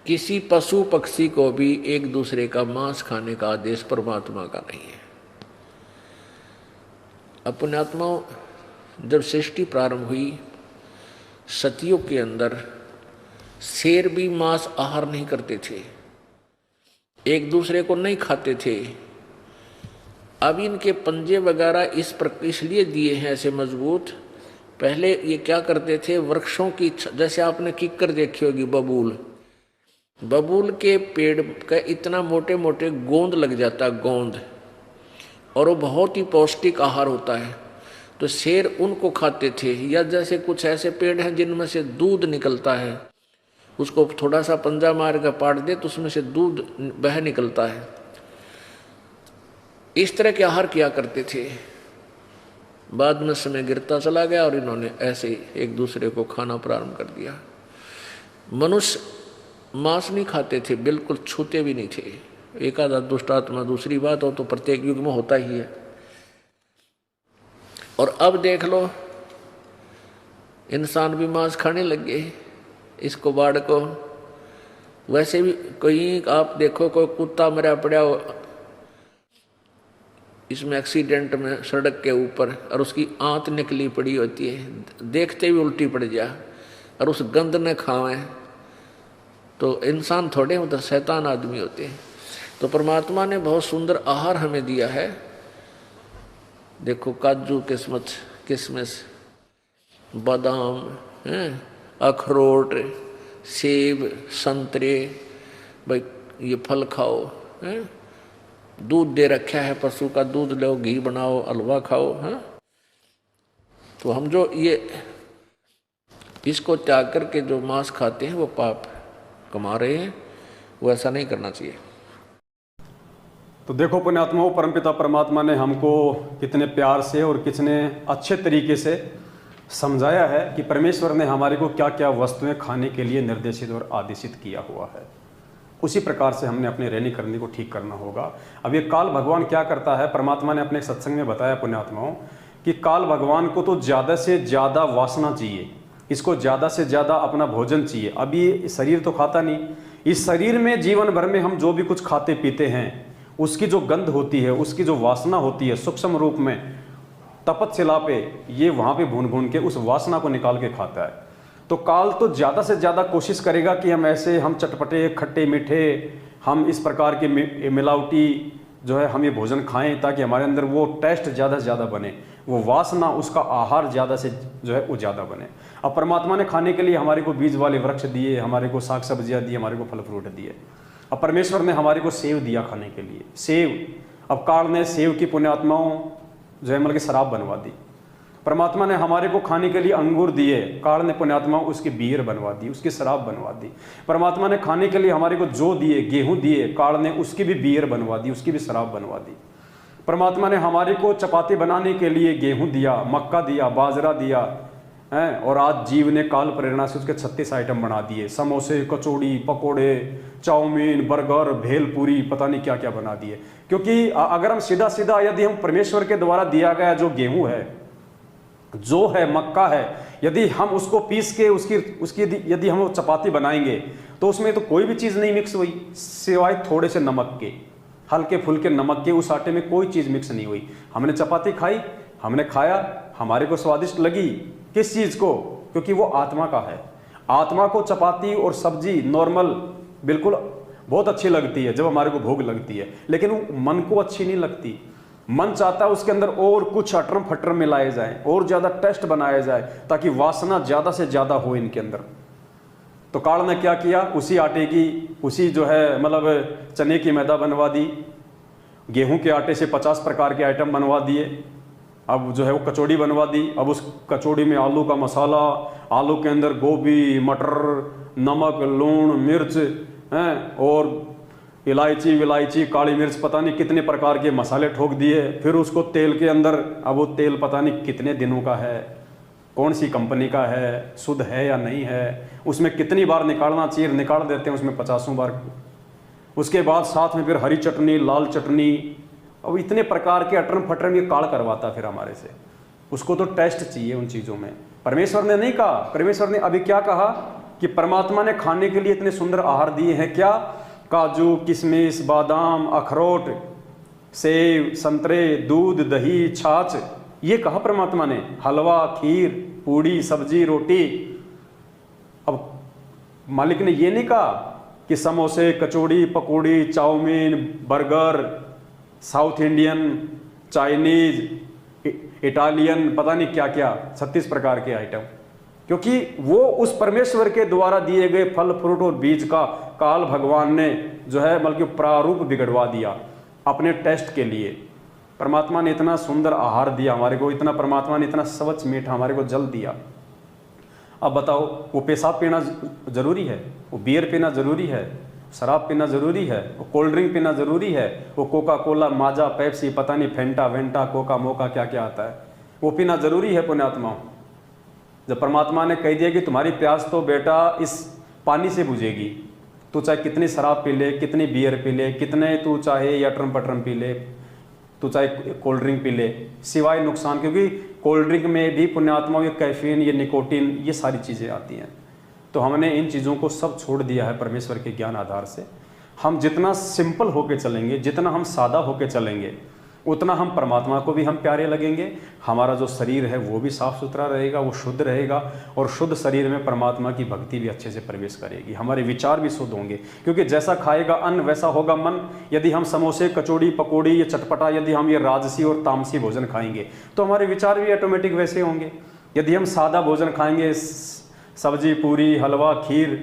किसी पशु पक्षी को भी एक दूसरे का मांस खाने का आदेश परमात्मा का नहीं है। अपने आत्मा जब सृष्टि प्रारंभ हुई, सतयुग के अंदर शेर भी मांस आहार नहीं करते थे, एक दूसरे को नहीं खाते थे। अब इनके पंजे वगैरह इसलिए दिए हैं ऐसे मजबूत। पहले ये क्या करते थे, वृक्षों की जैसे आपने किक्कर देखी होगी, बबूल के पेड़ का इतना मोटे मोटे गोंद लग जाता है, गोंद, और वो बहुत ही पौष्टिक आहार होता है। तो शेर उनको खाते थे। या जैसे कुछ ऐसे पेड़ हैं जिनमें से दूध निकलता है, उसको थोड़ा सा पंजा मार कर पाट दे तो उसमें से दूध बह निकलता है। इस तरह के आहार किया करते थे। बाद में समय गिरता चला गया और इन्होंने ऐसे एक दूसरे को खाना प्रारंभ कर दिया। मनुष्य मांस नहीं खाते थे, बिल्कुल छूते भी नहीं थे। एक आधा दुष्ट आत्मा दूसरी बात हो तो प्रत्येक युग में होता ही है। और अब देख लो इंसान भी मांस खाने लग गए, इसको बाढ़ को। वैसे भी कहीं आप देखो कोई कुत्ता मरा पड़ा हो इसमें एक्सीडेंट में सड़क के ऊपर, और उसकी आंत निकली पड़ी होती है, देखते ही उल्टी पड़ जा और उस गंध ने खावे, तो इंसान थोड़े होते, शैतान आदमी होते हैं। तो परमात्मा ने बहुत सुंदर आहार हमें दिया है। देखो काजू किशमिश बादाम, अखरोट, सेब, संतरे, भाई ये फल खाओ, दूध दे रखा है, पशु का दूध लो, घी बनाओ, हलवा खाओ। तो हम जो ये इसको त्याग करके जो मांस खाते हैं वो पाप कमा रहे हैं, वो ऐसा नहीं करना चाहिए। तो देखो पुण्यात्माओं, परमपिता परमात्मा ने हमको कितने प्यार से और कितने अच्छे तरीके से समझाया है कि परमेश्वर ने हमारे को क्या क्या वस्तुएं खाने के लिए निर्देशित और आदेशित किया हुआ है। उसी प्रकार से हमने अपने रहनी करनी को ठीक करना होगा। अब ये काल भगवान क्या करता है, परमात्मा ने अपने सत्संग में बताया पुण्यात्माओं कि काल भगवान को तो ज़्यादा से ज़्यादा वासना चाहिए, इसको ज़्यादा से ज़्यादा अपना भोजन चाहिए। अब ये शरीर तो खाता नहीं, इस शरीर में जीवन भर में हम जो भी कुछ खाते पीते हैं उसकी जो गंध होती है, उसकी जो वासना होती है, सूक्ष्म रूप में तपतशिला पे ये वहाँ पे भून भून के उस वासना को निकाल के खाता है। तो काल तो ज़्यादा से ज़्यादा कोशिश करेगा कि हम चटपटे खट्टे मीठे, हम इस प्रकार के मिलावटी जो है हम ये भोजन खाएं ताकि हमारे अंदर वो टेस्ट ज़्यादा से ज़्यादा बने, वो वासना, उसका आहार ज़्यादा से जो है वो ज़्यादा बने। अब परमात्मा ने खाने के लिए हमारे को बीज वाले वृक्ष दिए, हमारे को साग सब्जियाँ दी, हमारे को फल फ्रूट दिए। अब परमेश्वर ने हमारे को सेव दिया खाने के लिए, सेव। अब काल ने सेव की पुण्यात्माओं जो है मतलब की शराब बनवा दी। परमात्मा ने हमारे को खाने के लिए अंगूर दिए, काल ने पुण्यात्माओं उसकी बियर बनवा दी, उसकी शराब बनवा दी। परमात्मा ने खाने के लिए हमारे को जो दिए, गेहूं दिए, काल ने उसकी भी बियर बनवा दी, उसकी भी शराब बनवा दी। परमात्मा ने हमारे को चपाती बनाने के लिए गेहूं दिया, मक्का दिया, बाजरा दिया है, और आज जीव ने काल प्रेरणा से उसके 36 आइटम बना दिए, समोसे, कचौड़ी, पकोड़े, चाउमीन, बर्गर, भेलपूरी, पता नहीं क्या क्या बना दिए। क्योंकि अगर हम सीधा सीधा यदि हम परमेश्वर के द्वारा दिया गया जो गेहूं है, जो है मक्का है, यदि हम उसको पीस के उसकी यदि हम वो चपाती बनाएंगे तो उसमें तो कोई भी चीज़ नहीं मिक्स हुई सिवाय थोड़े से नमक के, हल्के फुल्के नमक के। उस आटे में कोई चीज़ मिक्स नहीं हुई। हमने चपाती खाई, हमने खाया, हमारे को स्वादिष्ट लगी। किस चीज़ को? क्योंकि वो आत्मा का है। आत्मा को चपाती और सब्जी नॉर्मल बिल्कुल बहुत अच्छी लगती है जब हमारे को भूख लगती है, लेकिन वो मन को अच्छी नहीं लगती। मन चाहता है उसके अंदर और कुछ अटरम फटरम मिलाए जाए और ज़्यादा टेस्ट बनाया जाए ताकि वासना ज़्यादा से ज़्यादा हो इनके अंदर। तो काल ने क्या किया, उसी आटे की, उसी जो है मतलब चने की मैदा बनवा दी, गेहूं के आटे से 50 प्रकार के आइटम बनवा दिए। अब जो है वो कचौड़ी बनवा दी। अब उस कचौड़ी में आलू का मसाला, आलू के अंदर गोभी, मटर, नमक, लूण, मिर्च हैं और इलायची विलायची, काली मिर्च, पता नहीं कितने प्रकार के मसाले ठोक दिए। फिर उसको तेल के अंदर, अब वो तेल पता नहीं कितने दिनों का है, कौन सी कंपनी का है, शुद्ध है या नहीं है, उसमें कितनी बार निकालना चाहिए, निकाल देते हैं उसमें 50 बार। उसके बाद साथ में फिर हरी चटनी, लाल चटनी, अब इतने प्रकार के अटरम फटरम ये काढ़ करवाता फिर हमारे से। उसको तो टेस्ट चाहिए उन चीज़ों में। परमेश्वर ने नहीं कहा, परमेश्वर ने अभी क्या कहा कि परमात्मा ने खाने के लिए इतने सुंदर आहार दिए हैं। क्या? काजू, किशमिश, बादाम, अखरोट, सेब, संतरे, दूध, दही, छाछ, ये कहा परमात्मा ने। हलवा, खीर, पूड़ी, सब्जी, रोटी। अब मालिक ने ये नहीं कहा कि समोसे, kachori, pakodi, chowmein, burger, South Indian, Chinese, Italian, पता नहीं क्या क्या 36 प्रकार के आइटम। क्योंकि वो उस परमेश्वर के द्वारा दिए गए फल फ्रूट और बीज का काल भगवान ने जो है बल्कि प्रारूप बिगड़वा दिया अपने टेस्ट के लिए। परमात्मा ने इतना सुंदर आहार दिया हमारे को, इतना परमात्मा ने इतना स्वच्छ मीठा हमारे को जल दिया। अब बताओ, वो पेशाब पीना जरूरी है, वो बियर पीना जरूरी है, शराब पीना जरूरी है, वो कोल्ड ड्रिंक पीना जरूरी है, वो कोका कोला, माजा, पेप्सी, पता नहीं फेंटा वेंटा, कोका मोका क्या क्या आता है, वो पीना जरूरी है पुण्यात्माओं? जब परमात्मा ने कह दिया कि तुम्हारी प्यास तो बेटा इस पानी से बुझेगी, तू चाहे कितनी शराब पी ले, कितनी बियर पी ले, कितने तू चाहे ये अटरम पटरम पी ले, तू चाहे कोल्ड ड्रिंक पी ले, सिवाय नुकसान। क्योंकि कोल्ड ड्रिंक में भी पुण्यात्माओं ये कैफीन, ये निकोटीन, ये सारी चीज़ें आती हैं। तो हमने इन चीज़ों को सब छोड़ दिया है परमेश्वर के ज्ञान आधार से। हम जितना सिंपल होके चलेंगे, जितना हम सादा होके चलेंगे, उतना हम परमात्मा को भी हम प्यारे लगेंगे। हमारा जो शरीर है वो भी साफ सुथरा रहेगा, वो शुद्ध रहेगा, और शुद्ध शरीर में परमात्मा की भक्ति भी अच्छे से प्रवेश करेगी। हमारे विचार भी शुद्ध होंगे, क्योंकि जैसा खाएगा अन्न वैसा होगा मन। यदि हम समोसे, कचौड़ी, पकौड़ी, ये चटपटा, यदि हम ये राजसी और तामसी भोजन खाएंगे तो हमारे विचार भी ऑटोमेटिक वैसे होंगे। यदि हम सादा भोजन खाएंगे, सब्जी, पूरी, हलवा, खीर,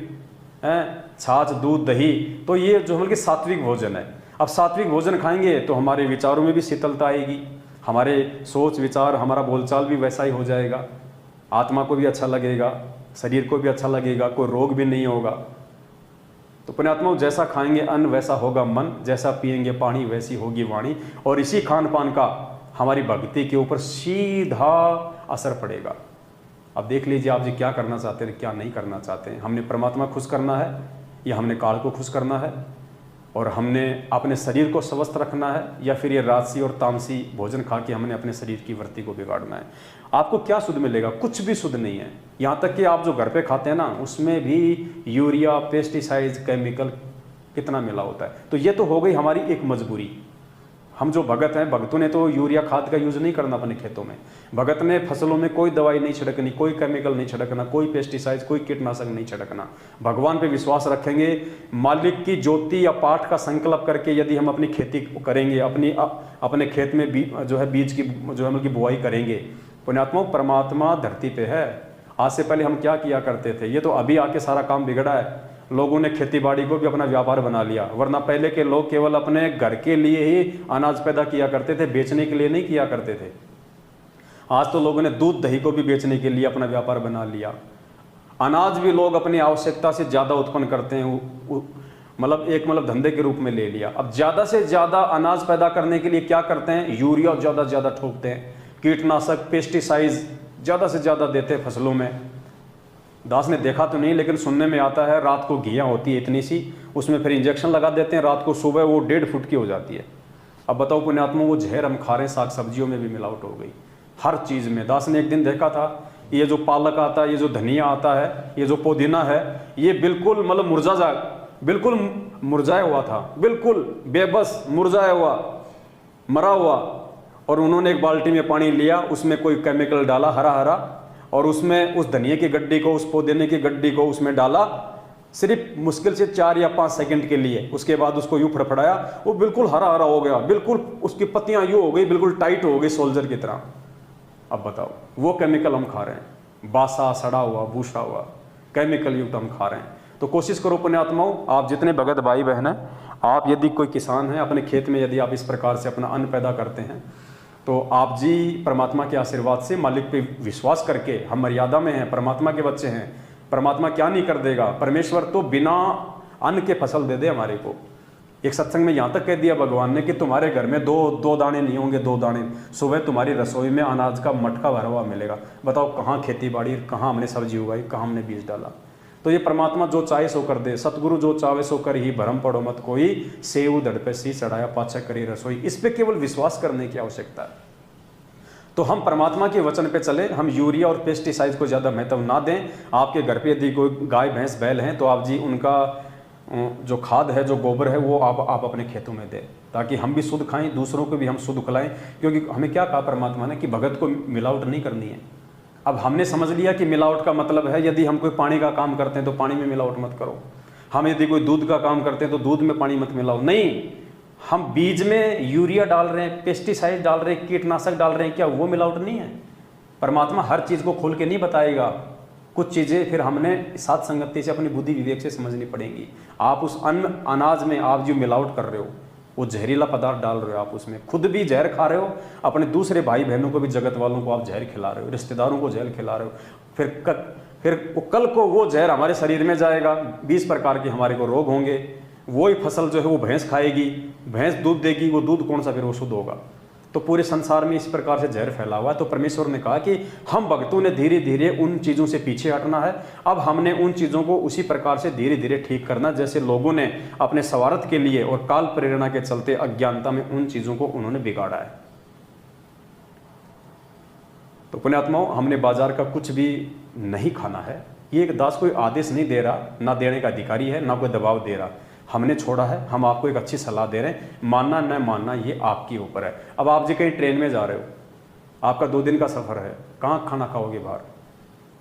छाछ, दूध, दही, तो ये जो बल्कि सात्विक भोजन है। अब सात्विक भोजन खाएंगे तो हमारे विचारों में भी शीतलता आएगी, हमारे सोच विचार, हमारा बोलचाल भी वैसा ही हो जाएगा, आत्मा को भी अच्छा लगेगा, शरीर को भी अच्छा लगेगा, कोई रोग भी नहीं होगा। तो पुण्यात्मा, जैसा खाएंगे अन्न वैसा होगा मन, जैसा पिएंगे पानी वैसी होगी वाणी, और इसी खान पान का हमारी भक्ति के ऊपर सीधा असर पड़ेगा। अब देख लीजिए आप जी क्या करना चाहते हैं, क्या नहीं करना चाहते हैं। हमने परमात्मा खुश करना है या हमने काल को खुश करना है, और हमने अपने शरीर को स्वस्थ रखना है, या फिर ये राजसी और तामसी भोजन खा के हमने अपने शरीर की वृत्ति को बिगाड़ना है। आपको क्या शुद्ध मिलेगा? कुछ भी शुद्ध नहीं है। यहाँ तक कि आप जो घर पे खाते हैं ना, उसमें भी यूरिया, पेस्टिसाइड्स, केमिकल कितना मिला होता है। तो ये तो हो गई हमारी एक मजबूरी। हम जो भगत हैं, भगतों ने तो यूरिया खाद का यूज़ नहीं करना अपने खेतों में। भगत ने फसलों में कोई दवाई नहीं छिड़कनी, कोई केमिकल नहीं छिड़कना, कोई पेस्टिसाइड, कोई कीटनाशक नहीं छिड़कना। भगवान पे विश्वास रखेंगे, मालिक की ज्योति या पाठ का संकल्प करके यदि हम अपनी खेती करेंगे, अपने खेत में जो है बीज की जो है मतलब बुआई करेंगे। पुण्यात्मा, परमात्मा धरती पे है। आज से पहले हम क्या किया करते थे? ये तो अभी आके सारा काम बिगड़ा है। लोगों ने खेती बाड़ी को भी अपना व्यापार बना लिया, वरना पहले के लोग केवल अपने घर के लिए ही अनाज पैदा किया करते थे, बेचने के लिए नहीं किया करते थे। आज तो लोगों ने दूध दही को भी बेचने के लिए अपना व्यापार बना लिया। अनाज भी लोग अपनी आवश्यकता से ज़्यादा उत्पन्न करते हैं, मतलब धंधे के रूप में ले लिया। अब ज़्यादा से ज़्यादा अनाज पैदा करने के लिए क्या करते हैं? यूरिया ज़्यादा से ज़्यादा ठोकते हैं, कीटनाशक, पेस्टिसाइड्स ज़्यादा से ज़्यादा देते हैं फसलों में। दास ने देखा तो नहीं, लेकिन सुनने में आता है रात को घियाँ होती है इतनी सी, उसमें फिर इंजेक्शन लगा देते हैं, रात को सुबह वो 1.5 फुट की हो जाती है। अब बताओ पुण्यात्मा, वो जहर हम खा रहे हैं, साग सब्जियों में भी मिलावट हो गई, हर चीज़ में। दास ने एक दिन देखा था ये जो पालक आता है, ये जो धनिया आता है, ये जो पुदीना है, ये बिल्कुल मतलब बिल्कुल मुरझाया हुआ था, बिल्कुल बेबस मुरझाया हुआ, मरा हुआ। और उन्होंने एक बाल्टी में पानी लिया, उसमें कोई केमिकल डाला हरा हरा, और उसमें उस धनिया की गड्डी को, उस पुदीने की गड्डी को उसमें डाला, सिर्फ मुश्किल से 4 या 5 सेकंड के लिए। उसके बाद उसको यूं फड़फड़ाया, वो बिल्कुल हरा हरा हो गया, बिल्कुल उसकी पत्तियां यूं हो गई, बिल्कुल टाइट हो गई सोल्जर की तरह। अब बताओ, वो केमिकल हम खा रहे हैं, बासा सड़ा हुआ भूसा हुआ केमिकल युक्त हम खा रहे हैं। तो कोशिश करो पुण्यात्माओं, आप जितने भगत भाई बहन हैं, आप यदि कोई किसान है, अपने खेत में यदि आप इस प्रकार से अपना अन्न पैदा करते हैं, तो आप जी परमात्मा के आशीर्वाद से, मालिक पे विश्वास करके, हम मर्यादा में हैं, परमात्मा के बच्चे हैं, परमात्मा क्या नहीं कर देगा। परमेश्वर तो बिना अन्न के फसल दे दे हमारे को। एक सत्संग में यहाँ तक कह दिया भगवान ने कि तुम्हारे घर में दो दाने नहीं होंगे, 2 दाने, सुबह तुम्हारी रसोई में अनाज का मटका भरा हुआ मिलेगा। बताओ कहाँ खेती बाड़ी, कहाँ हमने सब्जी उगाई, कहाँ हमने बीज डाला। तो ये परमात्मा जो चाहे सो कर दे, सतगुरु जो चाहे सो कर ही, भरम पड़ो मत कोई, सेव धड़ पे सी चढ़ाया पाछा करी रसोई। इस पे केवल विश्वास करने की आवश्यकता है। तो हम परमात्मा के वचन पे चले, हम यूरिया और पेस्टिसाइड को ज़्यादा महत्व ना दें। आपके घर पे यदि कोई गाय भैंस बैल हैं, तो आप जी उनका जो खाद है, जो गोबर है, वो आप अपने खेतों में दें, ताकि हम भी शुद्ध खाएं, दूसरों को भी हम शुद्ध खिलाएं। क्योंकि हमें क्या कहा परमात्मा ने कि भगत को मिलावट नहीं करनी है। अब हमने समझ लिया कि मिलावट का मतलब है, यदि हम कोई पानी का काम करते हैं तो पानी में मिलावट मत करो। हम यदि कोई दूध का काम करते हैं तो दूध में पानी मत मिलाओ। नहीं, हम बीज में यूरिया डाल रहे हैं, पेस्टिसाइड डाल रहे हैं, कीटनाशक डाल रहे हैं, क्या वो मिलावट नहीं है? परमात्मा हर चीज़ को खोल के नहीं बताएगा। कुछ चीज़ें फिर हमने साथ संगति से, अपनी बुद्धि विवेक से समझनी पड़ेंगी। आप उस अन्न अनाज में आप जो मिलावट कर रहे हो, वो जहरीला पदार्थ डाल रहे हो, आप उसमें खुद भी जहर खा रहे हो, अपने दूसरे भाई बहनों को भी, जगत वालों को आप जहर खिला रहे हो, रिश्तेदारों को जहर खिला रहे हो। फिर कल को वो जहर हमारे शरीर में जाएगा, 20 प्रकार के हमारे को रोग होंगे। वही फसल जो है वो भैंस खाएगी, भैंस दूध देगी, वो दूध कौन सा फिर वो शुद्ध होगा? तो पूरे संसार में इस प्रकार से जहर फैला हुआ है। तो परमेश्वर ने कहा कि हम भक्तों ने धीरे धीरे उन चीज़ों से पीछे हटना है। अब हमने उन चीज़ों को उसी प्रकार से धीरे धीरे ठीक करना, जैसे लोगों ने अपने स्वार्थ के लिए और काल प्रेरणा के चलते अज्ञानता में उन चीज़ों को उन्होंने बिगाड़ा है। तो पुण्यात्माओं, हमने बाजार का कुछ भी नहीं खाना है। ये एक दास कोई आदेश नहीं दे रहा, ना देने का अधिकारी है, ना कोई दबाव दे रहा। हमने छोड़ा है, हम आपको एक अच्छी सलाह दे रहे हैं। मानना न मानना ये आपके ऊपर है। अब आप जी कहीं ट्रेन में जा रहे हो, आपका 2 दिन का सफ़र है, कहाँ खाना खाओगे बाहर?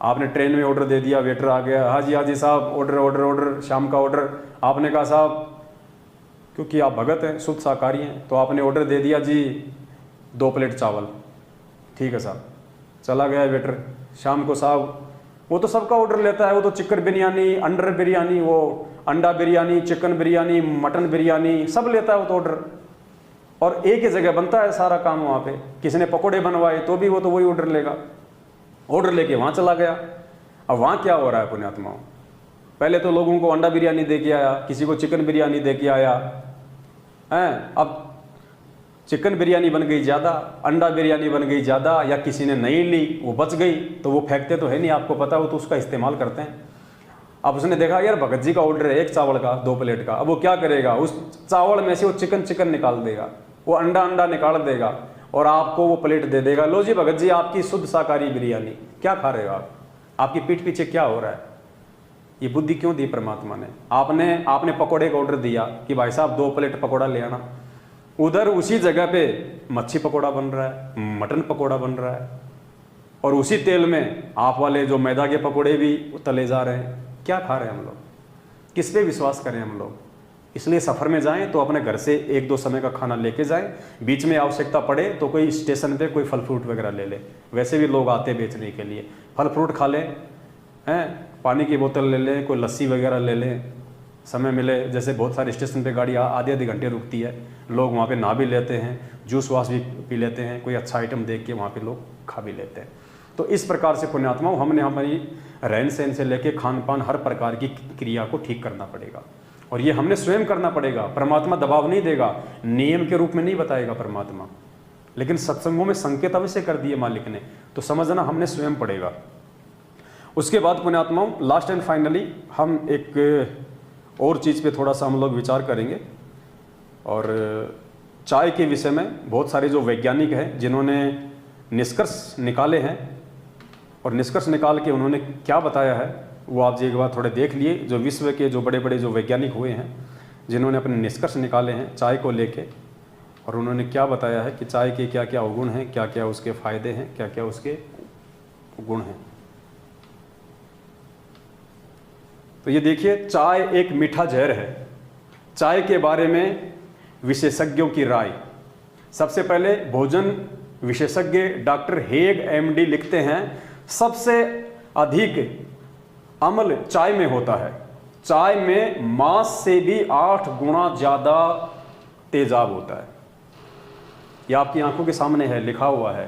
आपने ट्रेन में ऑर्डर दे दिया, वेटर आ गया, हाँ जी साहब, ऑर्डर, शाम का ऑर्डर। आपने कहा साहब, क्योंकि आप भगत हैं, शुद्ध शाकाहारी हैं, तो आपने ऑर्डर दे दिया जी 2 प्लेट चावल। ठीक है साहब, चला गया वेटर। शाम को साहब, वो तो सबका ऑर्डर लेता है, वो तो चिकन बिरयानी, अंडर बिरयानी, वो अंडा बिरयानी, चिकन बिरयानी, मटन बिरयानी, सब लेता है वो तो ऑर्डर। और एक ही जगह बनता है सारा काम वहाँ पे। किसी ने पकोड़े बनवाए तो भी वो तो वही ऑर्डर लेगा, ऑर्डर लेके वहाँ चला गया। अब वहाँ क्या हो रहा है पुण्यात्माओं? पहले तो लोगों को अंडा बिरयानी दे के आया, किसी को चिकन बिरयानी दे के आया है। अब चिकन बिरयानी बन गई ज़्यादा, अंडा बिरयानी बन गई ज़्यादा, या किसी ने नहीं ली, वो बच गई, तो वो फेंकते तो है नहीं, आपको पता, वो तो उसका इस्तेमाल करते हैं। अब उसने देखा यार भगत जी का ऑर्डर है 1 चावल का, 2 प्लेट का। अब वो क्या करेगा? उस चावल में से वो चिकन निकाल देगा, वो अंडा निकाल देगा, और आपको वो प्लेट दे देगा। लो जी भगत जी, आपकी शुद्ध शाकाहारी बिरयानी। क्या खा रहे हो आप? आपकी पीठ पीछे क्या हो रहा है? ये बुद्धि क्यों दी परमात्मा ने? आपने पकौड़े का ऑर्डर दिया कि भाई साहब 2 प्लेट पकौड़ा ले आना, उधर उसी जगह पे मच्छी पकौड़ा बन रहा है, मटन पकौड़ा बन रहा है, और उसी तेल में आप वाले जो मैदा के पकौड़े भी तले जा रहे हैं। क्या खा रहे हैं हम लोग? किस पे विश्वास करें हम लोग? इसलिए सफ़र में जाएं तो अपने घर से 1-2 समय का खाना लेके जाएं। बीच में आवश्यकता पड़े तो कोई स्टेशन पे कोई फल फ्रूट वगैरह ले ले। वैसे भी लोग आते बेचने के लिए, फल फ्रूट खा लें, हैं, पानी की बोतल ले लें, कोई लस्सी वगैरह ले लें, समय मिले। जैसे बहुत सारे स्टेशन पे गाड़ी आधे घंटे रुकती है, लोग वहाँ पे नहा भी लेते हैं, जूस वास भी पी लेते हैं, कोई अच्छा आइटम देख के वहाँ पे लोग खा भी लेते हैं। तो इस प्रकार से पुण्यात्माओं, हमने हमारी रहन सहन से लेके खान पान हर प्रकार की क्रिया को ठीक करना पड़ेगा, और ये हमने स्वयं करना पड़ेगा। परमात्मा दबाव नहीं देगा, नियम के रूप में नहीं बताएगा परमात्मा, लेकिन सत्संगों में संकेत अवश्य कर दिए मालिक ने, तो समझना हमने स्वयं पड़ेगा। उसके बाद पुण्यात्माओं, लास्ट एंड फाइनली हम एक और चीज़ पे थोड़ा सा हम लोग विचार करेंगे। और चाय के विषय में बहुत सारे जो वैज्ञानिक हैं जिन्होंने निष्कर्ष निकाले हैं, और निष्कर्ष निकाल के उन्होंने क्या बताया है वो आप जी एक बार थोड़े देख लिए। जो विश्व के जो बड़े बड़े जो वैज्ञानिक हुए हैं जिन्होंने अपने निष्कर्ष निकाले हैं चाय को लेके, और उन्होंने क्या बताया है कि चाय के क्या क्या अवगुण हैं, क्या क्या उसके फायदे हैं, क्या क्या उसके गुण हैं। तो ये देखिए, चाय एक मीठा जहर है। चाय के बारे में विशेषज्ञों की राय। सबसे पहले भोजन विशेषज्ञ डॉक्टर हेग एमडी लिखते हैं, सबसे अधिक अम्ल चाय में होता है। चाय में मांस से भी 8 गुना ज्यादा तेजाब होता है। ये आपकी आंखों के सामने है, लिखा हुआ है।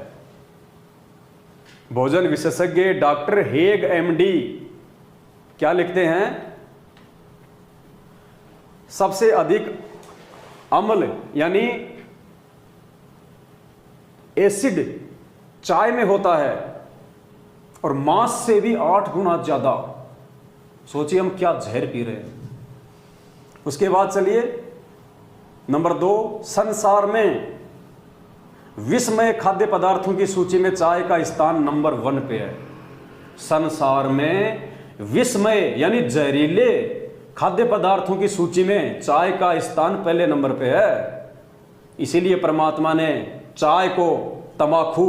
भोजन विशेषज्ञ डॉक्टर हेग एमडी क्या लिखते हैं, सबसे अधिक अम्ल यानी एसिड चाय में होता है और मांस से भी 8 गुना ज्यादा। सोचिए हम क्या जहर पी रहे हैं। उसके बाद चलिए नंबर 2, संसार में विषमय खाद्य पदार्थों की सूची में चाय का स्थान नंबर 1 पे है। संसार में विषमय यानी जहरीले खाद्य पदार्थों की सूची में चाय का स्थान पहले नंबर पे है। इसीलिए परमात्मा ने चाय को तंबाकू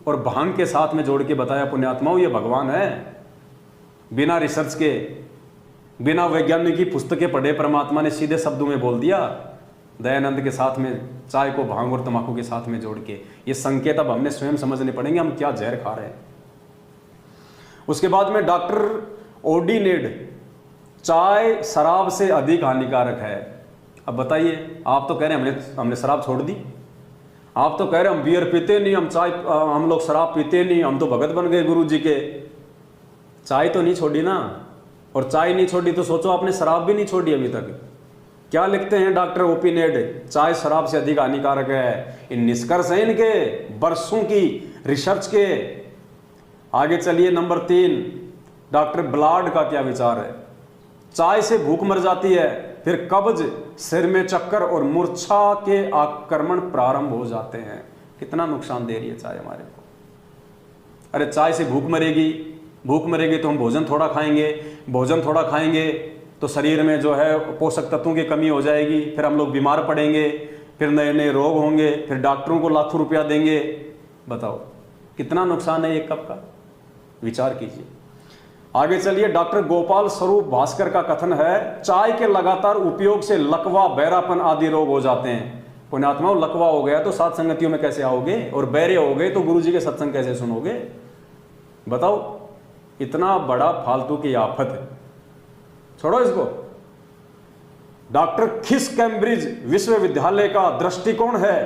और भांग के साथ में जोड़ के बताया, पुण्यात्माओं ये भगवान है। बिना रिसर्च के, बिना वैज्ञानिक की पुस्तकें पढ़े परमात्मा ने सीधे शब्दों में बोल दिया, दयानंद के साथ में चाय को भांग और तंबाकू के साथ में जोड़ के। ये संकेत अब हमने स्वयं समझने पड़ेंगे हम क्या जहर खा रहे हैं। उसके बाद में डॉक्टर ओडिनेड, चाय शराब से अधिक हानिकारक है। अब बताइए, आप तो कह रहे हैं हमने शराब छोड़ दी, आप तो कह रहे हैं हम बियर पीते नहीं, हम लोग शराब पीते नहीं, हम तो भगत बन गए गुरु जी के। चाय तो नहीं छोड़ी ना, और चाय नहीं छोड़ी तो सोचो आपने शराब भी नहीं छोड़ी अभी तक। क्या लिखते हैं डॉक्टर ओपिनेड, चाय शराब से अधिक हानिकारक है। इन निष्कर्ष हैं इनके बरसों की रिसर्च के। आगे चलिए नंबर 3, डॉक्टर ब्लाड का क्या विचार है। चाय से भूख मर जाती है, फिर कब्ज, सिर में चक्कर और मूर्छा के आक्रमण प्रारंभ हो जाते हैं। कितना नुकसान दे रही है चाय हमारे को। अरे चाय से भूख मरेगी तो हम भोजन थोड़ा खाएंगे तो शरीर में जो है पोषक तत्वों की कमी हो जाएगी, फिर हम लोग बीमार पड़ेंगे, फिर नए नए रोग होंगे, फिर डॉक्टरों को लाखों रुपया देंगे। बताओ कितना नुकसान है एक कप का, विचार कीजिए। आगे चलिए, डॉक्टर गोपाल स्वरूप भास्कर का कथन है, चाय के लगातार उपयोग से लकवा, बहरापन आदि रोग हो जाते हैं। पुण्यात्माओं, लकवा हो गया तो सात संगतियों में कैसे आओगे, और बहरे हो गए तो गुरुजी के सत्संग कैसे सुनोगे। बताओ, इतना बड़ा फालतू की आफत है, छोड़ो इसको। डॉक्टर खिस कैम्ब्रिज विश्वविद्यालय का दृष्टिकोण है,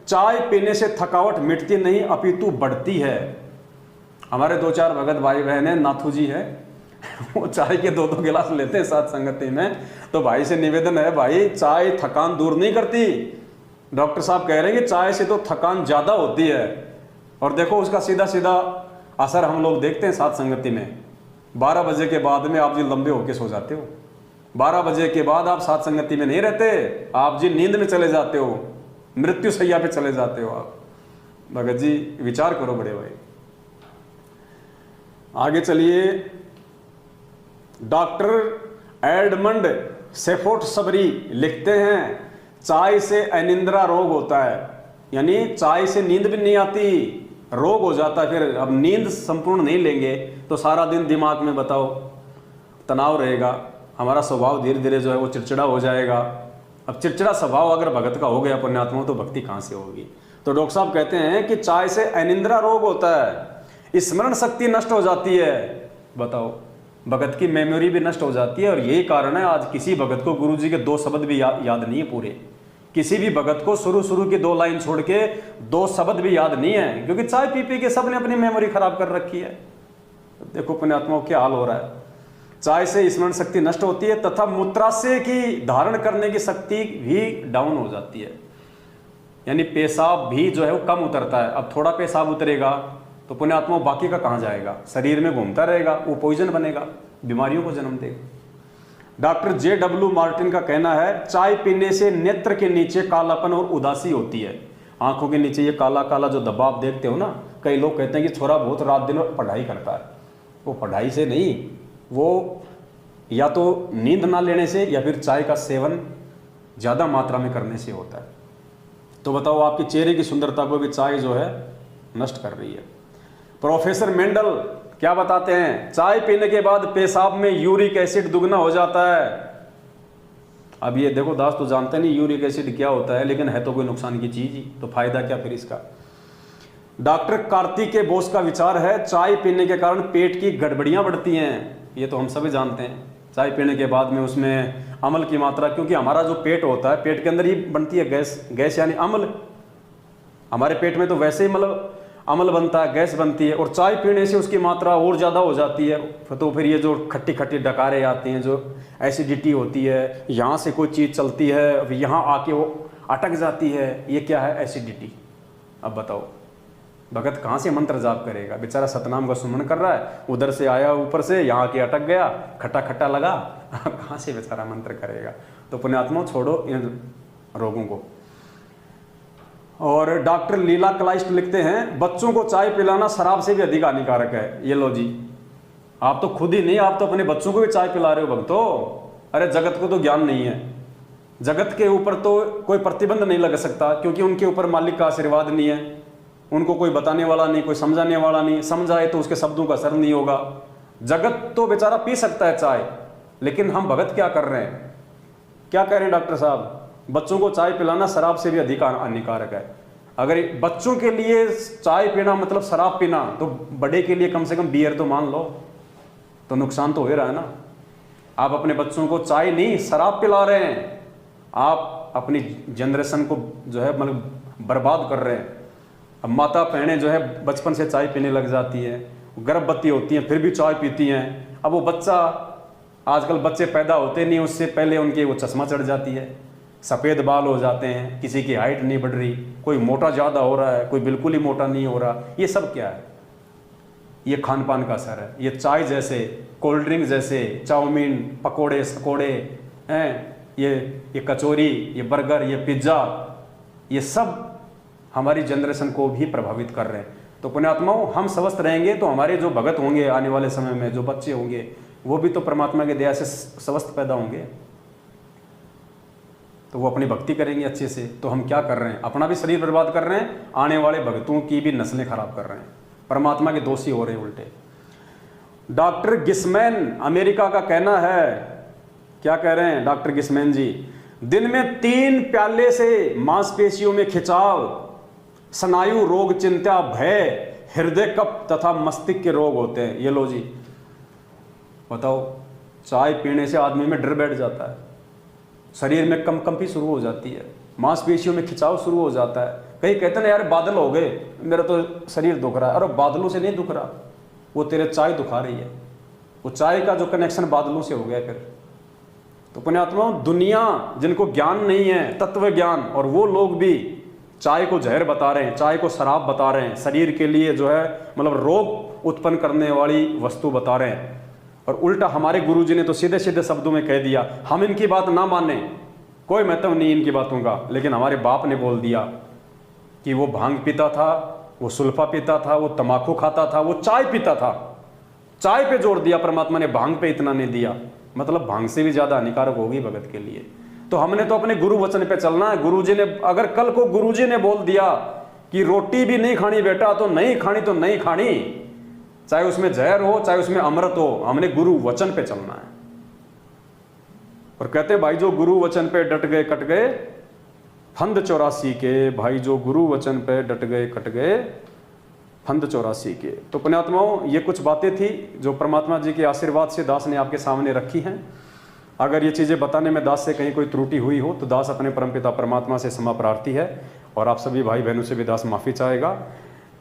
चाय पीने से थकावट मिटती नहीं अपितु बढ़ती है। हमारे 2-4 भगत भाई बहन है, नाथू जी है, वो चाय के 2-2 गिलास लेते हैं साथ संगति में। तो भाई से निवेदन है, भाई चाय थकान दूर नहीं करती। डॉक्टर साहब कह रहे हैं कि चाय से तो थकान ज्यादा होती है। और देखो उसका सीधा सीधा असर हम लोग देखते हैं साथ संगति में। 12 बजे के बाद में आप जी लंबे होके सो जाते हो। 12 बजे के बाद आप साथ संगति में नहीं रहते, आप जी नींद में चले जाते हो, मृत्यु शैया पे चले जाते हो आप। भगत जी विचार करो बड़े भाई। आगे चलिए, डॉक्टर एडमंड सेफोर्ट सबरी लिखते हैं, चाय से अनिद्रा रोग होता है, यानी चाय से नींद भी नहीं आती, रोग हो जाता है। फिर अब नींद संपूर्ण नहीं लेंगे तो सारा दिन दिमाग में बताओ तनाव रहेगा, हमारा स्वभाव धीरे धीरे जो है वो चिड़चिड़ा हो जाएगा। अब चिड़चिड़ा स्वभाव अगर भगत का हो गया पुण्यात्मा, तो भक्ति कहां से होगी। तो डॉक्टर साहब कहते हैं कि चाय से अनिद्रा रोग होता है, स्मरण शक्ति नष्ट हो जाती है। बताओ, भगत की मेमोरी भी नष्ट हो जाती है। और यही कारण है आज किसी भगत को गुरुजी के 2 शब्द भी याद नहीं है पूरे। किसी भी भगत को शुरू की 2 लाइन छोड़ के 2 शब्द भी याद नहीं है, क्योंकि चाय पी के सबने अपनी मेमोरी खराब कर रखी है। देखो पुण्यात्माओं क्या हाल हो रहा है। चाय से स्मरण शक्ति नष्ट होती है तथा मूत्राशय की धारण करने की शक्ति भी डाउन हो जाती है, यानी पेशाब भी जो है वो कम उतरता है। अब थोड़ा पेशाब उतरेगा तो पुण्यात्मा बाकी का कहां जाएगा, शरीर में घूमता रहेगा, वो पॉइजन बनेगा, बीमारियों को जन्म देगा। डॉक्टर JW मार्टिन का कहना है, चाय पीने से नेत्र के नीचे कालापन और उदासी होती है। आंखों के नीचे ये काला काला जो धब्बा आप देखते हो ना, कई लोग कहते हैं कि छोरा बहुत रात दिन पढ़ाई करता है, वो पढ़ाई से नहीं, वो या तो नींद ना लेने से या फिर चाय का सेवन ज़्यादा मात्रा में करने से होता है। तो बताओ, आपके चेहरे की सुंदरता को भी चाय जो है नष्ट कर रही है। प्रोफेसर मेंडल क्या बताते हैं, चाय पीने के बाद पेशाब में यूरिक एसिड दुगना हो जाता है। अब ये देखो दास, तो जानते नहीं यूरिक एसिड क्या होता है, लेकिन है तो कोई नुकसान की चीज ही, तो फायदा क्या फिर इसका। डॉक्टर कार्तिकेय बोस का विचार है, चाय पीने के कारण पेट की गड़बड़ियां बढ़ती हैं। ये तो हम सभी जानते हैं, चाय पीने के बाद में उसमें अम्ल की मात्रा, क्योंकि हमारा जो पेट होता है, पेट के अंदर ही बनती है गैस यानी अम्ल। हमारे पेट में तो वैसे ही मतलब अम्ल बनता है, गैस बनती है, और चाय पीने से उसकी मात्रा और ज़्यादा हो जाती है। तो फिर ये जो खट्टी खट्टी डकारे आते हैं, जो एसिडिटी होती है, यहाँ से कोई चीज़ चलती है, यहाँ आके वो अटक जाती है, ये क्या है? एसिडिटी। अब बताओ, भगत कहाँ से मंत्र जाप करेगा? बेचारा सतनाम का सुमन कर रहा है, उधर से आया ऊपर से, यहाँ के अटक गया, खट्टा खट्टा लगा, कहाँ से बेचारा मंत्र करेगा? तो पुण्यात्मा, छोड़ो इन रोगों को। और डॉक्टर लीला क्लाइस्ट लिखते हैं, बच्चों को चाय पिलाना शराब से भी अधिक हानिकारक है। ये लो जी, आप तो खुद ही नहीं, आप तो अपने बच्चों को भी चाय पिला रहे हो भक्तों। अरे जगत को तो ज्ञान नहीं है, जगत के ऊपर तो कोई प्रतिबंध नहीं लग सकता, क्योंकि उनके ऊपर मालिक का आशीर्वाद नहीं है। उनको कोई बताने वाला नहीं, कोई समझाने वाला नहीं, समझाए तो उसके शब्दों का असर नहीं होगा। जगत तो बेचारा पी सकता है चाय, लेकिन हम भगत क्या कर रहे हैं? क्या कह रहे हैं डॉक्टर साहब? बच्चों को चाय पिलाना शराब से भी अधिक हानिकारक है। अगर बच्चों के लिए चाय पीना मतलब शराब पीना, तो बड़े के लिए कम से कम बियर तो मान लो, तो नुकसान तो हो रहा है ना। आप अपने बच्चों को चाय नहीं, शराब पिला रहे हैं। आप अपनी जनरेशन को जो है मतलब बर्बाद कर रहे हैं। अब माता बहनें जो है बचपन से चाय पीने लग जाती हैं, गर्भवती होती हैं फिर भी चाय पीती हैं। अब वो बच्चा, आजकल बच्चे पैदा होते नहीं, उससे पहले उनके वो चश्मा चढ़ जाती है, सफ़ेद बाल हो जाते हैं, किसी की हाइट नहीं बढ़ रही, कोई मोटा ज़्यादा हो रहा है, कोई बिल्कुल ही मोटा नहीं हो रहा। ये सब क्या है? ये खान पान का असर है। ये चाय जैसे, कोल्ड ड्रिंक जैसे, चाउमीन, पकोड़े सकोड़े हैं, ये कचौरी, ये बर्गर, ये पिज्ज़ा, ये सब हमारी जनरेशन को भी प्रभावित कर रहे हैं। तो पुण्यात्माओं, हम स्वस्थ रहेंगे तो हमारे जो भगत होंगे आने वाले समय में, जो बच्चे होंगे, वो भी तो परमात्मा की दया से स्वस्थ पैदा होंगे, तो वो अपनी भक्ति करेंगे अच्छे से। तो हम क्या कर रहे हैं? अपना भी शरीर बर्बाद कर रहे हैं, आने वाले भक्तों की भी नस्लें खराब कर रहे हैं, परमात्मा के दोषी हो रहे हैं उल्टे। डॉक्टर गिस्मैन अमेरिका का कहना है, क्या कह रहे हैं डॉक्टर गिस्मैन जी? दिन में 3 प्याले से मांसपेशियों में खिंचाव, स्नायु रोग, चिंता, भय, हृदय कप तथा मस्तिष्क के रोग होते हैं। ये लो जी, बताओ, चाय पीने से आदमी में डर बैठ जाता है, शरीर में कंपी शुरू हो जाती है, मांसपेशियों में खिंचाव शुरू हो जाता है। कई कहते हैं यार बादल हो गए, मेरा तो शरीर दुख रहा है। अरे बादलों से नहीं दुख रहा, वो तेरे चाय दुखा रही है। वो चाय का जो कनेक्शन बादलों से हो गया फिर। तो पुण्यात्मा, दुनिया जिनको ज्ञान नहीं है, तत्व ज्ञान, और वो लोग भी चाय को जहर बता रहे हैं, चाय को शराब बता रहे हैं, शरीर के लिए जो है मतलब रोग उत्पन्न करने वाली वस्तु बता रहे हैं। और उल्टा हमारे गुरुजी ने तो सीधे सीधे शब्दों में कह दिया, हम इनकी बात ना माने, कोई महत्व नहीं इनकी बातों का। लेकिन हमारे बाप ने बोल दिया कि वो भांग पीता था, वो सुल्फा पीता था, वो तमाकू खाता था, वो चाय पीता था। चाय पे जोर दिया परमात्मा ने, भांग पे इतना नहीं दिया। मतलब भांग से भी ज्यादा हानिकारक होगी भगत के लिए। तो हमने तो अपने गुरु वचन पे चलना है। गुरुजी ने, अगर कल को गुरुजी ने बोल दिया कि रोटी भी नहीं खानी बेटा, तो नहीं खानी तो नहीं खानी, चाहे उसमें जहर हो चाहे उसमें अमृत हो, हमने गुरु वचन पे चलना है। और कहते भाई जो गुरु वचन पे डट गए कट गए फंद 84 के, भाई जो गुरु वचन पे डट गए कट गए फंद 84 के। तो पुण्यात्माओं, ये कुछ बातें थी जो परमात्मा जी के आशीर्वाद से दास ने आपके सामने रखी हैं। अगर ये चीज़ें बताने में दास से कहीं कोई त्रुटि हुई हो तो दास अपने परमपिता परमात्मा से क्षमा प्रार्थी है, और आप सभी भाई बहनों से भी दास माफ़ी चाहेगा।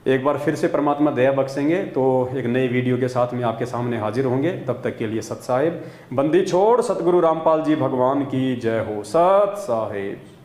एक बार फिर से परमात्मा दया बख्शेंगे तो एक नई वीडियो के साथ में आपके सामने हाजिर होंगे। तब तक के लिए सत साहिब, बंदी छोड़ सतगुरु रामपाल जी भगवान की जय हो। सत साहिब।